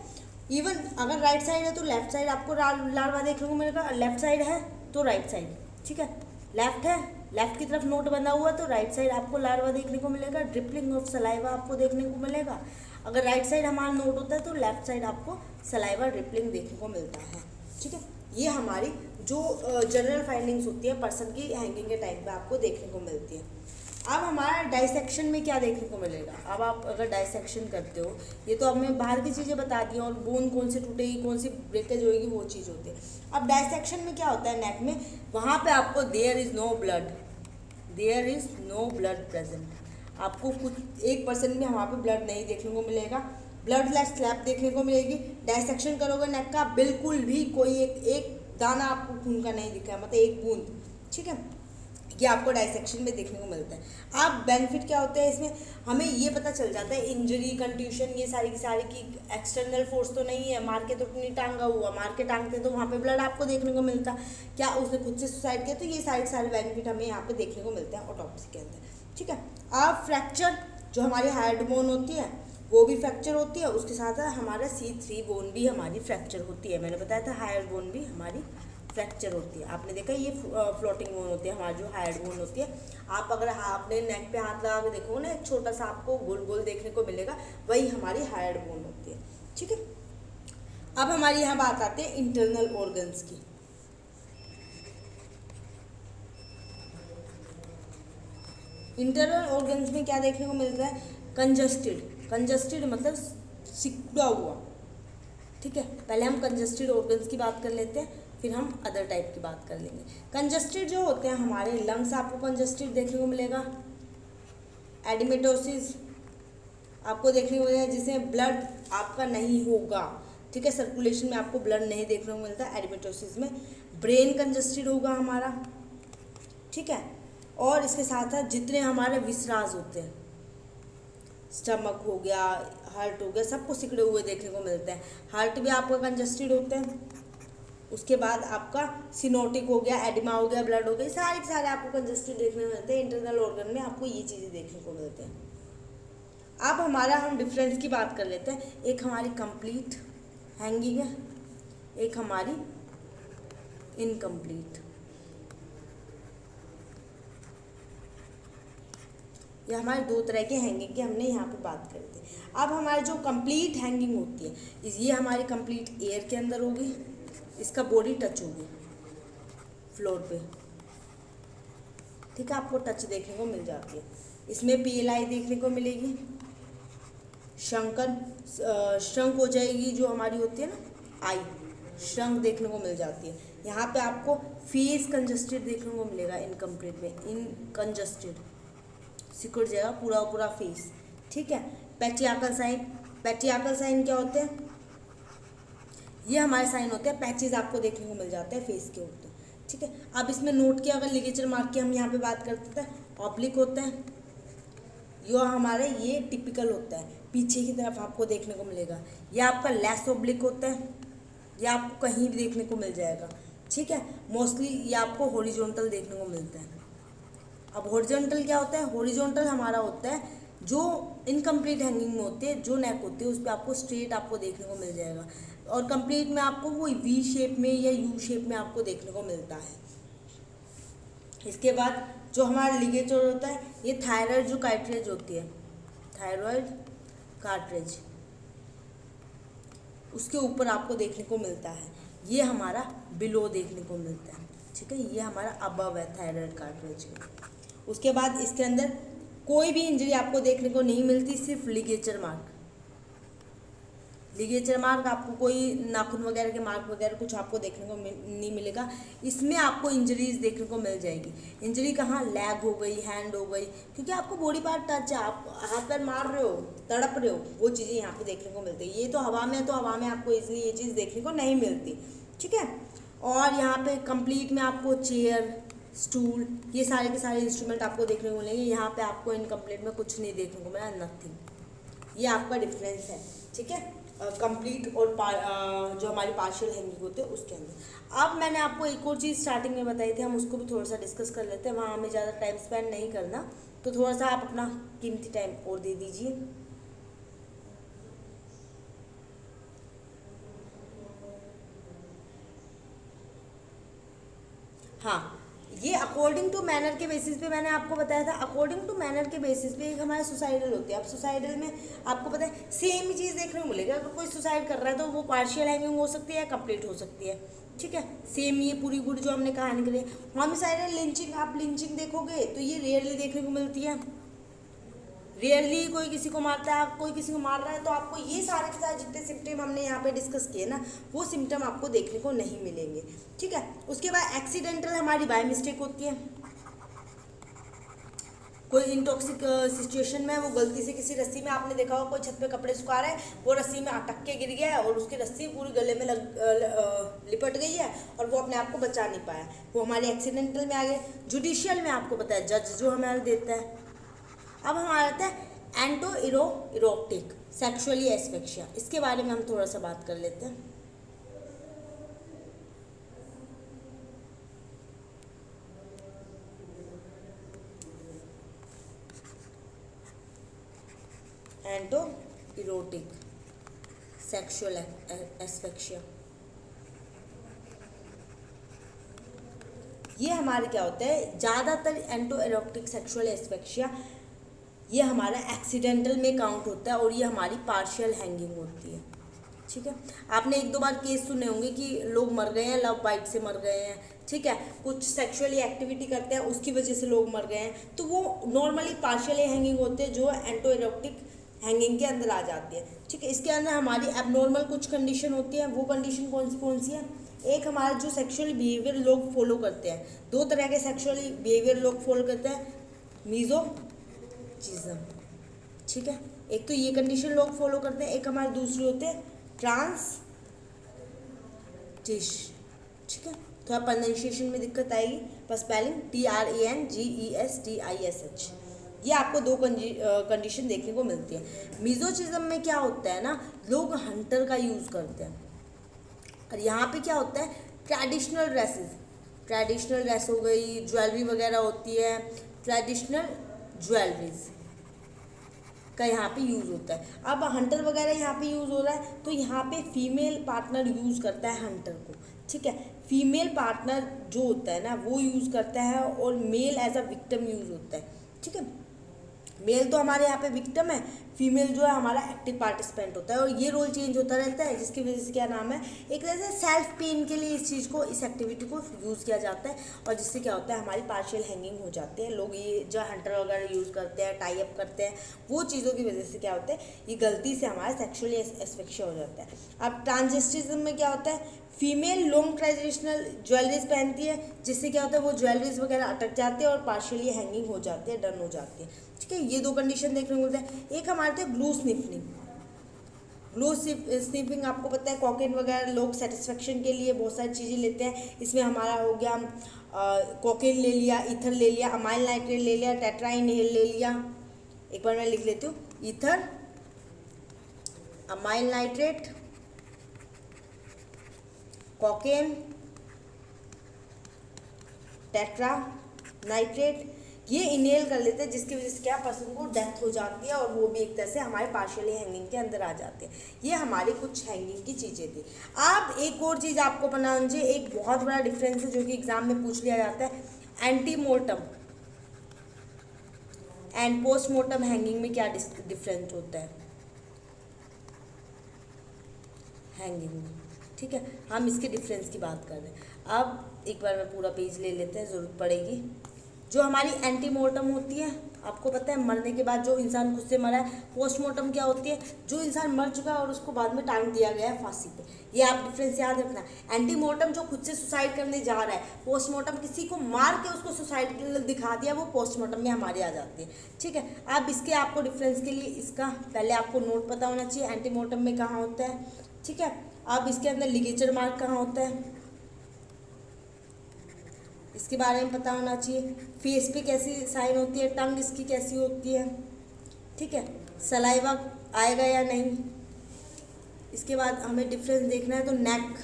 इवन अगर राइट साइड है तो लेफ्ट साइड आपको लार्वा देखने को मिलेगा, लेफ्ट साइड है तो राइट साइड। ठीक है। लेफ्ट है, लेफ्ट की तरफ नोट बना हुआ तो राइट साइड आपको लार्वा देखने को मिलेगा, ड्रिपलिंग ऑफ सलाइवा आपको देखने को मिलेगा। अगर राइट साइड हमारा नोट होता है तो लेफ्ट साइड आपको सलाइवा ड्रिपलिंग देखने को मिलता है। ठीक है। ये हमारी जो जनरल फाइंडिंग्स होती है पर्सन की हैंगिंग के टाइम पे आपको देखने को मिलती है। अब हमारा डाइसेक्शन में क्या देखने को मिलेगा, अब आप अगर डाइसेक्शन करते हो, ये तो अब मैं बाहर की चीज़ें बता दी और बोन कौन सी टूटेगी, कौन सी ब्रेकेज होगी, वो चीज़ होती है। अब डाइसेक्शन में क्या होता है, नेक में वहाँ पे आपको there is no blood present, आपको कुछ 1% भी वहाँ पे ब्लड नहीं देखने को मिलेगा, ब्लडलेस स्लैब देखने को मिलेगी। डाइसेक्शन करोगे नेक का, बिल्कुल भी कोई एक दाना आपको खून का नहीं दिखा, मतलब एक बूंद। ठीक है। ये आपको डाइसेक्शन में देखने को मिलता है। अब बेनिफिट क्या होता है इसमें, हमें ये पता चल जाता है इंजरी, कंट्यूशन, ये सारी की सारी की एक्सटर्नल फोर्स तो नहीं है, मार के तो नहीं टांगा हुआ, मार के टांगते तो वहाँ पे ब्लड आपको देखने को मिलता, क्या उसने खुद से सुसाइड किया, तो ये सारे बेनिफिट हमें यहाँ पे देखने को मिलते हैं ऑटोप्सी के अंदर। ठीक है। अब फ्रैक्चर, जो हमारी हार्ड बोन होती है वो भी फ्रैक्चर होती है, उसके साथ हमारा C3 बोन भी हमारी फ्रैक्चर होती है। मैंने बताया था हायर बोन भी हमारी फ्रैक्चर होती है। आपने देखा ये फ्लोटिंग बोन होती है, हमारी जो हायर बोन होती है। आप अगर अपने नेक पे हाथ लगा के देखो ना, एक छोटा सा आपको गोल गोल देखने को मिलेगा, वही हमारी हायर बोन होती है। ठीक है। अब हमारी यहाँ बात आती है इंटरनल ऑर्गन्स की। इंटरनल ऑर्गन्स में क्या देखने को मिलता है, कंजस्टेड मतलब सिकुड़ा हुआ। ठीक है। पहले हम कंजस्टेड ऑर्गन्स की बात कर लेते हैं, फिर हम अदर टाइप की बात कर लेंगे। कंजस्टेड जो होते हैं हमारे लंग्स, आपको कंजस्टेड देखने को मिलेगा। एडिमेटोसिस आपको देखने को मिलेगा, जिसमें ब्लड आपका नहीं होगा। ठीक है। सर्कुलेशन में आपको ब्लड नहीं देखने को मिलता एडिमेटोसिस में। ब्रेन कंजस्टेड होगा हमारा। ठीक है। और इसके साथ साथ जितने हमारे विसराज होते हैं, स्टमक हो गया, हार्ट हो गया, सबको सिकड़े हुए देखने को मिलते हैं। हार्ट भी आपका कंजस्टेड होते हैं। उसके बाद आपका सिनोटिक हो गया, एडिमा हो गया, ब्लड हो गया, सारे आपको कंजस्टेड देखने को मिलते हैं। इंटरनल ऑर्गन में आपको ये चीज़ें देखने को मिलते हैं। अब हम डिफरेंस की बात कर लेते हैं। एक हमारी कंप्लीट हैंगिंग है, एक हमारी इनकम्प्लीट। ये हमारे दो तरह के हैंगिंग की हमने यहाँ पे बात कर दी। अब हमारी जो कंप्लीट हैंगिंग होती है, ये हमारी कंप्लीट एयर के अंदर होगी, इसका बॉडी टच होगी। फ्लोर पे, ठीक है, आपको टच देखने को मिल जाती है। इसमें PLI देखने को मिलेगी, श्रंक हो जाएगी जो हमारी होती है ना आई, श्रंक देखने को मिल जाती है। यहाँ पे आपको फेस कंजस्टेड देखने को मिलेगा इनकम्प्लीट में, इनकंजस्टेड, सिकुड़ जाएगा पूरा पूरा फेस, ठीक है। पैचियाकल साइन, पैचियाकल साइन क्या होते हैं, ये हमारे साइन होते हैं, पैचेज आपको देखने को मिल जाते हैं फेस के ऊपर, ठीक है। अब इसमें नोट किया, अगर लिगेचर मार्क की हम यहाँ पे बात करते हैं, ऑब्लिक होता है, यो हमारे ये टिपिकल होता है, पीछे की तरफ आपको देखने को मिलेगा। ये आपका लेस ऑब्लिक होता है, ये आपको कहीं भी देखने को मिल जाएगा, ठीक है। मोस्टली ये आपको हॉरिजॉन्टल देखने को मिलता है। अब हॉरिजॉन्टल क्या होता है, हॉरिजॉन्टल हमारा होता है जो इनकम्प्लीट हैंगिंग में होते हैं, जो नेक होते हैं उस पर आपको स्ट्रेट आपको देखने को मिल जाएगा, और कंप्लीट में आपको वो वी शेप में या यू शेप में आपको देखने को मिलता है। इसके बाद जो हमारा लिगेचर होता है, ये थायराइड जो कार्ट्रिज होती है, थायराइड कार्ट्रिज, उसके ऊपर आपको देखने को मिलता है, ये हमारा बिलो देखने को मिलता है, ठीक है। ये हमारा अबव है थायराइड कार्ट्रिज के। उसके बाद इसके अंदर कोई भी इंजरी आपको देखने को नहीं मिलती, सिर्फ लिगेचर मार्क, लिगेचर मार्क, आपको कोई नाखून वगैरह के मार्क वगैरह कुछ आपको देखने को नहीं मिलेगा। इसमें आपको इंजरीज देखने को मिल जाएगी। इंजरी कहाँ, लेग हो गई, हैंड हो गई, क्योंकि आपको बॉडी पार्ट टच है, आप हाथ पैर मार रहे हो, तड़प रहे हो, वो चीज़ें यहाँ पे देखने को मिलती है। ये तो हवा में है, तो हवा में आपको इजीली ये चीज़ देखने को नहीं मिलती, ठीक है। और यहाँ पे कंप्लीट में आपको चेयर, स्टूल, ये सारे के सारे इंस्ट्रूमेंट आपको देखने को मिलेंगे। यहाँ पे आपको इनकम्प्लीट में कुछ नहीं देखने को मिला, नथिंग। ये आपका डिफरेंस है, ठीक है, कंप्लीट और जो हमारी पार्शियल हैंगिंग होते हैं उसके अंदर। अब मैंने आपको एक और चीज़ स्टार्टिंग में बताई थी, हम उसको भी थोड़ा सा डिस्कस कर लेते हैं, वहाँ हमें ज़्यादा टाइम स्पेंड नहीं करना, तो थोड़ा सा आप अपना कीमती टाइम और दे दीजिए। हाँ, ये अकॉर्डिंग टू मैनर के बेसिस पे मैंने आपको बताया था, अकॉर्डिंग टू मैनर के बेसिस पे एक हमारे सुसाइडल होते हैं। अब सुसाइडल में आपको पता है सेम ही चीज़ देखने को मिलेगी, अगर कोई सुसाइड कर रहा है तो वो पार्शियल हैंगिंग हो सकती है या कंप्लीट हो सकती है, ठीक है। सेम ये पूरी जो हमने कहानी करी। होमिसाइडल लिंचिंग, आप लिंचिंग देखोगे तो ये रेयरली देखने को मिलती है, रेयरली कोई किसी को मारता है, कोई किसी को मार रहा है, तो आपको ये सारे के सारे जितने सिम्टम हमने यहाँ पे डिस्कस किए ना, वो सिम्टम आपको देखने को नहीं मिलेंगे, ठीक है। उसके बाद एक्सीडेंटल हमारी बाय मिस्टेक होती है, कोई इंटॉक्सिक सिचुएशन में वो गलती से किसी रस्सी में, आपने देखा होगा कोई छत पे कपड़े सुखा रहा है, वो रस्सी में अटक के गिर गया है और उसकी रस्सी पूरी गले में लिपट गई है और वो अपने आप को बचा नहीं पाया, वो हमारे एक्सीडेंटल में आ गए। जुडिशियल में आपको पता है जज जो हमारा देता है। अब हमारा आता है एंटो इरोटिक सेक्सुअली एस्फिक्सिया, इसके बारे में हम थोड़ा सा बात कर लेते हैं। एंटो इरोटिक सेक्सुअल एस्फिक्सिया, ये हमारे क्या होता है, ज़्यादातर एंटो इरोटिक सेक्सुअल एस्फिक्सिया ये हमारा एक्सीडेंटल में काउंट होता है और ये हमारी पार्शियल हैंगिंग होती है, ठीक है। आपने एक दो बार केस सुने होंगे कि लोग मर गए हैं, लव बाइट से मर गए हैं, ठीक है, कुछ सेक्सुअली एक्टिविटी करते हैं उसकी वजह से लोग मर गए हैं, तो वो नॉर्मली पार्शियल हैंगिंग होते हैं जो एंटो इरोटिक हैंगिंग के अंदर आ जाती है, ठीक है। इसके अंदर हमारी एबनॉर्मल कुछ कंडीशन होती है, वो कंडीशन कौन सी है, एक हमारा जो सेक्सुअल बिहेवियर लोग फॉलो करते हैं, दो तरह के सेक्सुअल बिहेवियर लोग फॉलो करते हैं, मीजोचिज्म, ठीक है, एक तो ये कंडीशन लोग फॉलो करते हैं, एक हमारे दूसरे होते हैं ट्रांसटिश, ठीक है। थोड़ा प्रोनाउंसिएशन में दिक्कत आएगी, पर स्पेलिंग TRANGESTISH, ये आपको दो कंडीशन देखने को मिलती है। मीजोचिज्म में क्या होता है ना, लोग हंटर का यूज़ करते हैं, और यहाँ पे क्या होता है ट्रेडिशनल ड्रेसेस, ट्रेडिशनल ड्रेस हो गई, ज्वेलरी वगैरह होती है, ट्रेडिशनल ज्वेलरीज का यहाँ पे यूज़ होता है। अब हंटर वगैरह यहाँ पे यूज़ हो रहा है, तो यहाँ पे फीमेल पार्टनर यूज़ करता है हंटर को, ठीक है। फीमेल पार्टनर जो होता है ना वो यूज़ करता है और male as a victim use होता है, ठीक है। मेल तो हमारे यहाँ पे विक्टिम है, फीमेल जो है हमारा एक्टिव पार्टिसिपेंट होता है, और ये रोल चेंज होता रहता है, जिसकी वजह से क्या नाम है, एक तरह से सेल्फ पेन के लिए इस चीज़ को, इस एक्टिविटी को यूज़ किया जाता है, और जिससे क्या होता है हमारी पार्शियल हैंगिंग हो जाती है। लोग ये जो हंटर वगैरह यूज़ करते हैं, टाई अप करते हैं, वो चीज़ों की वजह से क्या होता है, ये गलती से हमारा सेक्शुअली एस्फिक्सिया हो जाता है। अब ट्रांसजेस्टिज्म में क्या होता है, फीमेल लॉन्ग ट्रेडिशनल ज्वेलरीज पहनती है, जिससे क्या होता है वो ज्वेलरीज वगैरह अटक जाते हैं और पार्शियली हैंगिंग हो जाती है, डन हो जाती है। ठीक है, ये दो कंडीशन देखने को मिलता है। एक हमारे थे ग्लू स्निफिंग। ग्लू स्निफिंग आपको पता है, कॉकेन वगैरह लोग सेटिस्फेक्शन के लिए बहुत सारी चीज़ें लेते हैं। इसमें हमारा हो गया कोकेन ले लिया, ईथर ले लिया, अमाइल नाइट्रेट ले लिया, टेट्राइनहेल ले लिया। एक बार मैं लिख लेती हूँ, ether, amyl nitrate, cocaine, tetra nitrate, ये इनहेल कर लेते हैं, जिसकी वजह से क्या पर्सन को डेथ हो जाती है, और वो भी एक तरह से हमारे पार्शियली हैंगिंग के अंदर आ जाते हैं। ये हमारी कुछ हैंगिंग की चीज़ें थी। अब एक और चीज़ आपको पता होनी चाहिए, एक बहुत बड़ा डिफरेंस है जो कि एग्जाम में पूछ लिया जाता है, एंटीमोर्टम एंड पोस्टमोर्टम हैंगिंग में क्या डिफरेंस होता है हैंगिंग में। ठीक है, हम इसके डिफरेंस की बात कर रहे हैं। अब एक बार मैं पूरा पेज ले लेते हैं, ज़रूरत पड़ेगी। जो हमारी एंटीमोर्टम होती है, आपको पता है मरने के बाद जो इंसान खुद से मरा है। पोस्टमोर्टम क्या होती है, जो इंसान मर चुका है और उसको बाद में टांग दिया गया है फांसी पे। ये आप डिफरेंस याद रखना। एंटीमोर्टम जो खुद से सुसाइड करने जा रहा है, पोस्टमोर्टम किसी को मार के उसको सुसाइड दिखा दिया, वो पोस्टमोर्टम में हमारी आ जाती है। ठीक है, अब इसके आपको डिफरेंस के लिए इसका पहले आपको नोट पता होना चाहिए, एंटीमोर्टम में कहाँ होता है। ठीक है, अब इसके अंदर लिगेचर मार्क कहाँ होता है, इसके बारे में पता होना चाहिए। फेस पे कैसी साइन होती है, टंग इसकी कैसी होती है। ठीक है, सलाइवा आएगा या नहीं। इसके बाद हमें डिफरेंस देखना है, तो नेक,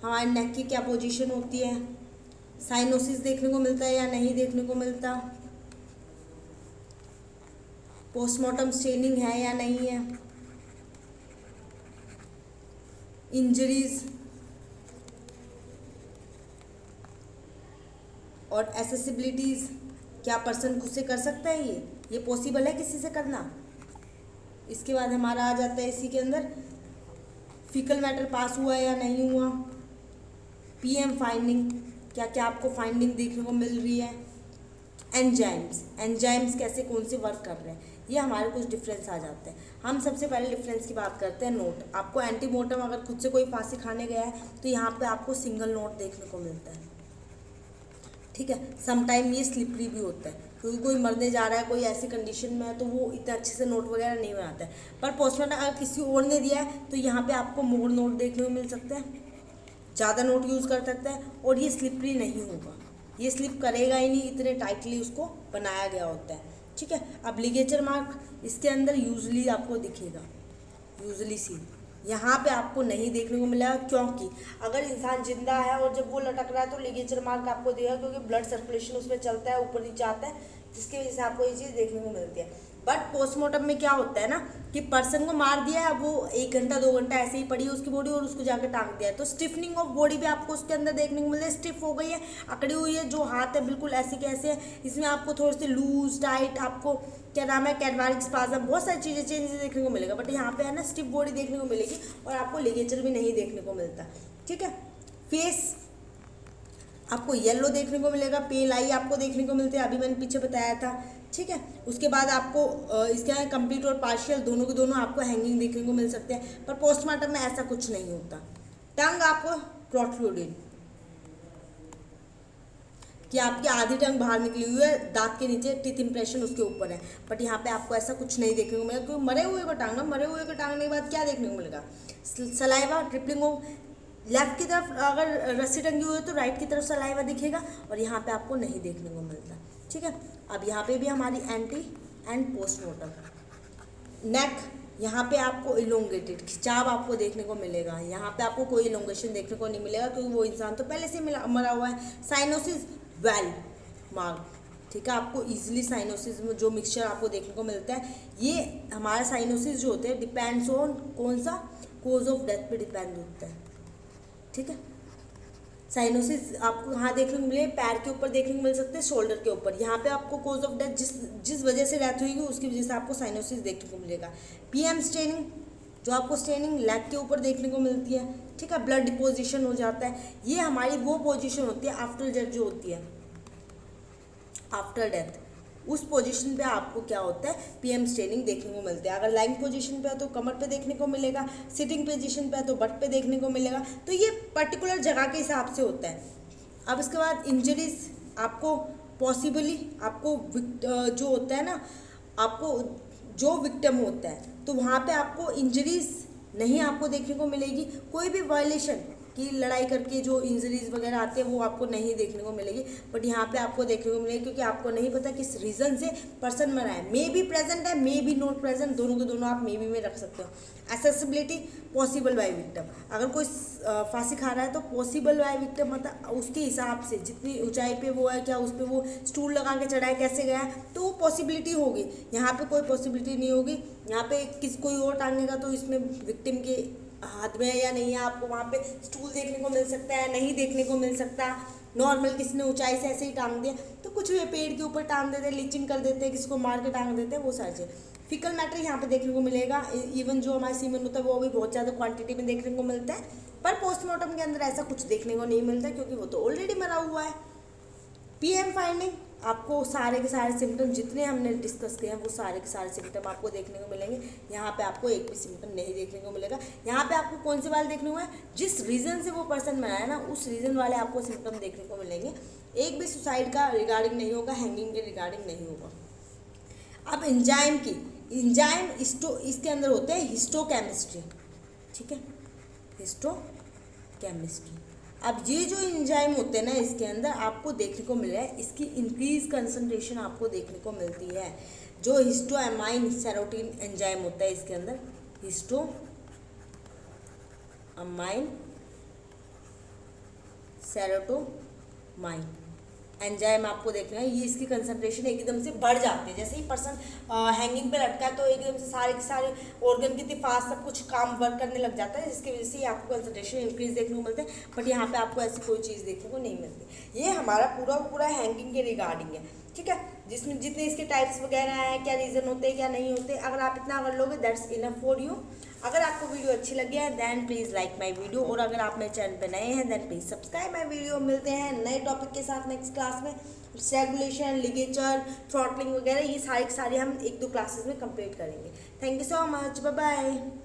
हमारे नेक की क्या पोजीशन होती है, साइनोसिस देखने को मिलता है या नहीं देखने को मिलता, पोस्टमार्टम स्टेनिंग है या नहीं है, इंजरीज और एसेसिबिलिटीज़, क्या पर्सन खुद से कर सकता है, ये पॉसिबल है किसी से करना। इसके बाद हमारा आ जाता है इसी के अंदर फीकल मैटर पास हुआ या नहीं हुआ, पीएम फाइंडिंग, क्या क्या आपको फाइंडिंग देखने को मिल रही है, एंजाइम्स कैसे कौन से वर्क कर रहे हैं, ये हमारे कुछ डिफरेंस आ जाते हैं। हम सबसे पहले डिफरेंस की बात करते हैं। नोट, आपको एंटीमोर्टम अगर खुद से कोई फांसी खाने गया है तो यहाँ पे आपको सिंगल नोट देखने को मिलता है। ठीक है, समटाइम ये स्लिपरी भी होता है, क्योंकि कोई मरने जा रहा है, कोई ऐसी कंडीशन में है, तो वो इतना अच्छे से नोट वगैरह नहीं बनाता है। पर पोस्टमार्टम अगर किसी और ने दिया है तो यहाँ पे आपको मोर नोट देखने को मिल सकते हैं, ज़्यादा नोट यूज़ कर सकते हैं, और ये स्लिपरी नहीं होगा, ये स्लिप करेगा ही नहीं, इतने टाइटली उसको बनाया गया होता है। ठीक है, अब लिगेचर मार्क इसके अंदर यूजली आपको दिखेगा, यूजली सी यहाँ पे आपको नहीं देखने को मिलेगा, क्योंकि अगर इंसान जिंदा है और जब वो लटक रहा है तो लिगेचर मार्क आपको देगा, क्योंकि ब्लड सर्कुलेशन उसमें चलता है, ऊपर नीचे आता है, जिसकी वजह से आपको ये चीज़ देखने को मिलती है। बट पोस्टमार्टम में क्या होता है ना, कि पर्सन को मार दिया है, वो 1 घंटा 2 घंटा ऐसे ही पड़ी है उसकी बॉडी, और उसको जाकर टांग दिया है, तो स्टिफनिंग ऑफ बॉडी भी आपको उसके अंदर देखने को मिलता है। स्टिफ हो गई है, अकड़ी हुई है, जो हाथ है बिल्कुल ऐसे के ऐसे है, इसमें आपको थोड़ी सी लूज टाइट, आपको क्या नाम है, कैडवारिक स्पाज्म, बहुत सारी चीज़ें चेंजेस देखने को मिलेगा। बट यहाँ पे है ना स्टिफ बॉडी देखने को मिलेगी, और आपको लिगेचर भी नहीं देखने को मिलता। ठीक है, फेस आपको येलो देखने को मिलेगा, पेल आई आपको देखने को मिलते हैं, अभी मैंने पीछे बताया था। ठीक है, उसके बाद आपको इसके कंप्लीट और पार्शियल दोनों के दोनों आपको हैंगिंग देखने को मिल सकते हैं, पर पोस्टमार्टम में ऐसा कुछ नहीं होता। टंग आपको प्रोट्रूडेड, कि आपकी आधी टंग बाहर निकली हुई है, दांत के नीचे टीथ इंप्रेशन उसके ऊपर है, बट यहाँ पे आपको ऐसा कुछ नहीं देखने को मिलेगा, क्योंकि मरे हुए को टांगना, मरे हुए को टांगने के बाद क्या देखने को मिलेगा, सलाइवा ट्रिपलिंग हो, लेफ्ट की तरफ अगर रस्सी टंगी हुई है तो राइट की तरफ सलाइवा दिखेगा, और यहाँ पे आपको नहीं देखने को मिलता। ठीक है, अब यहाँ पे भी हमारी एंटी एंड पोस्टमार्टम। नेक, यहाँ पे आपको इलोंगेटेड खिंचाव आपको देखने को मिलेगा, यहाँ पे आपको कोई इलोंगेशन देखने को नहीं मिलेगा, क्योंकि वो इंसान तो पहले से मरा हुआ है। साइनोसिस वेल मार्क, ठीक है, आपको इजीली साइनोसिस में जो मिक्सचर आपको देखने को मिलता है, ये हमारा साइनोसिस जो होते हैं डिपेंड्स ऑन कौन सा कोज ऑफ डेथ पे डिपेंड होता है। ठीक है, साइनोसिस आपको यहाँ देखने को मिले, पैर के ऊपर देखने को मिल सकते हैं, शोल्डर के ऊपर। यहाँ पे आपको कॉज ऑफ डेथ जिस वजह से डेथ हुई उसकी वजह से आपको साइनोसिस देखने को मिलेगा। पीएम स्टेनिंग, जो आपको स्टेनिंग लेग के ऊपर देखने को मिलती है, ठीक है, ब्लड डिपोजिशन हो जाता है। ये हमारी वो पोजीशन होती है आफ्टर डेथ जो होती है, आफ्टर डेथ उस पोजीशन पे आपको क्या होता है, पीएम स्टेनिंग देखने को मिलते हैं। अगर लाइंग पोजीशन पे है तो कमर पे देखने को मिलेगा, सिटिंग पोजीशन पे है तो बट पे देखने को मिलेगा। तो ये पर्टिकुलर जगह के हिसाब से होता है। अब इसके बाद इंजरीज आपको पॉसिबली आपको जो होता है ना, आपको जो विक्टिम होता है तो वहाँ पे आपको इंजरीज नहीं आपको देखने को मिलेगी। कोई भी वायलेशन की लड़ाई करके जो इंजरीज वगैरह आते हैं वो आपको नहीं देखने को मिलेगी, बट यहाँ पे आपको देखने को मिलेगी, क्योंकि आपको नहीं पता किस रीज़न से पर्सन मरा है। मे बी प्रेजेंट है, मे बी नॉट प्रेजेंट, दोनों के दोनों आप मे बी में रख सकते हो। एसेसिबिलिटी पॉसिबल बाय विक्टिम, अगर कोई फांसी खा रहा है तो पॉसिबल बाय विक्टिम मतलब उसके हिसाब से जितनी ऊंचाई पे वो है, क्या उस पर वो स्टूल लगा के चढ़ा है, कैसे गया है, तो वो पॉसिबिलिटी होगी। यहाँ पे कोई पॉसिबिलिटी नहीं होगी। यहाँ पे कोई और टांगेगा तो इसमें विक्टिम के हाथ में है या नहीं है, आपको वहाँ पे स्टूल देखने को मिल सकता है, नहीं देखने को मिल सकता। नॉर्मल किसी ने ऊंचाई से ऐसे ही टांग दिया तो कुछ भी पेड़ के ऊपर टांग देते हैं, लीचिंग कर देते हैं, किसी को मार के टांग देते हैं, वो सारी चीज़। फिकल मैटर यहाँ पे देखने को मिलेगा। इवन जो हमारा सीमेंट होता है वो भी बहुत ज़्यादा क्वांटिटी में देखने को मिलता है, पर पोस्टमार्टम के अंदर ऐसा कुछ देखने को नहीं मिलता क्योंकि वो तो ऑलरेडी मरा हुआ है। पीएम फाइंडिंग, आपको सारे के सारे सिम्टम जितने हमने डिस्कस किए हैं वो सारे के सारे सिम्टम आपको देखने को मिलेंगे। यहाँ पे आपको एक भी सिम्टम नहीं देखने को मिलेगा। यहाँ पे आपको कौन से वाले देखने को है, जिस रीज़न से वो पर्सन मरा है ना उस रीज़न वाले आपको सिम्टम देखने को मिलेंगे। एक भी सुसाइड का रिगार्डिंग नहीं होगा, हैंगिंग के रिगार्डिंग नहीं होगा। अब एंजाइम की, एंजाइम इसके अंदर होते हैं हिस्टोकेमिस्ट्री, ठीक है, हिस्टोकेमिस्ट्री। अब ये जो एंजाइम होते हैं ना इसके अंदर आपको देखने को मिल रहा है, इसकी इंक्रीज कंसंट्रेशन आपको देखने को मिलती है। जो हिस्टोअमाइन सेरोटीन एंजाइम होता है इसके अंदर, हिस्टोअमाइन सेरोटोमाइन एंजाइम आपको देखना है, ये इसकी कंसंट्रेशन एकदम से बढ़ जाती है। जैसे ही पर्सन हैंगिंग पे लटका है तो एकदम से सारे के सारे ऑर्गन की फास्ट सब कुछ काम वर्क करने लग जाता है, जिसकी वजह से आपको कंसंट्रेशन इंक्रीज देखने को मिलता है। बट यहाँ पे आपको ऐसी कोई चीज़ देखने को नहीं मिलती। ये हमारा पूरा हैंगिंग के रिगार्डिंग है, ठीक है, जिसमें जितने इसके टाइप्स वगैरह हैं, क्या रीज़न होते हैं क्या नहीं होते, अगर आप इतना कर लोगे दैट्स इनफ फॉर यू। अगर आपको वीडियो अच्छी लगी है then please like my video, और अगर आप मेरे चैनल पे नए हैं then please subscribe my video. मिलते हैं नए टॉपिक के साथ नेक्स्ट क्लास में। स्ट्रैंगुलेशन, लिगेचर, थ्रॉटलिंग वगैरह ये सारी हम 1-2 क्लासेस में कंप्लीट करेंगे। Thank you so much, bye bye.